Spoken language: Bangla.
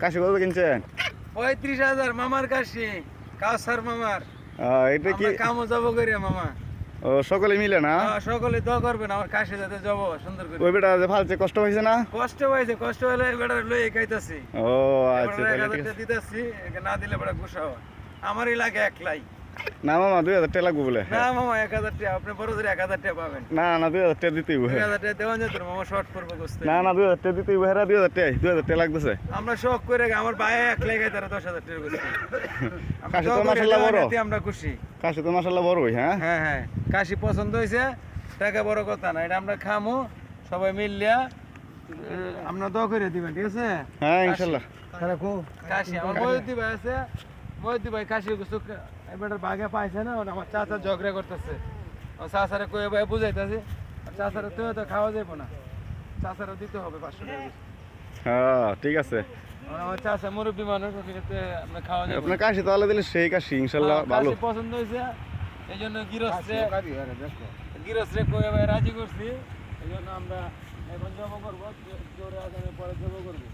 কাশি কত কিনছেন? 35,000 মামার কাশি, কাউসার মামার। এটা কি আমরা কামও যাব করে মামা। ও সকলে মিলে না? সকলে দোয়া করবেন আমার কাশি যাতে যাব সুন্দর করে। ওই বেটা যে ফালছে কষ্ট হয়েছে না? কষ্ট হয়েছে, কষ্ট হলে বেটা লয়ে খাইতাছি। ও আচ্ছা তাহলে ঠিক 1000 টাকা আছে। দিতাছি, না দিলে বেটা গুসা হয়। আমারই লাগে একলাই। না মামা 2000 টাকা লাগবে বলে। না মামা 1000 টাকা, আপনি বড় ধরে 1000 টাকা পাবেন। না 2000 টাকা দিতেই হবে। 2000 টাকা দেওয়া যেত না মামা, শর্ট করবো গোস্ত। না 2000 টাকা দিতেই হবে। 2000 টাকা লাগতেছে। আমরা শখ করে আমার ভাই একলাই খাই তারা 10,000 টাকা গোস্ত। কাশি তো মাশাআল্লাহ বড়। আমরা খুশি। কাশি তো মাশাআল্লাহ বড়ই, হ্যাঁ? হ্যাঁ হ্যাঁ, কাশি পছন্দ হয়েছে, টাকা বড় কথা না, এটা আমরা খামো সবাই মিলিয়া। আমরা দোয়া করে দিবেন, ঠিক আছে? হ্যাঁ ইনশাআল্লাহ। কাশি আমার মহিউদ্দি ভাই আছে, মহিউদ্দি ভাই কাশি গোস্ত এবার বাগে পাইছে না, আমার চাচা ঝগড়া করতেছে। আমার চাচারে কয়ে ভাই বুঝাইতেছে, চাচারে তো খাওয়া যাবো না, চাচারে দিতে হবে 500 টাকা গোস্ত। হ্যাঁ ঠিক আছে। আমার চাচা মুরব্বী মানুষ, ওখানে আমরা খাওয়া যাবে। আপনার কাশি তাহলে দিলে সেই কাশি ইনশাআল্লাহ ভালো। কাশি পছন্দ হয়েছে, এই জন্য গৃহস্থে কয়ে ভাই রাজি করছি, এই জন্য আমরা এখন জমা করবো, জোরে আদানের পরে জমা করবো।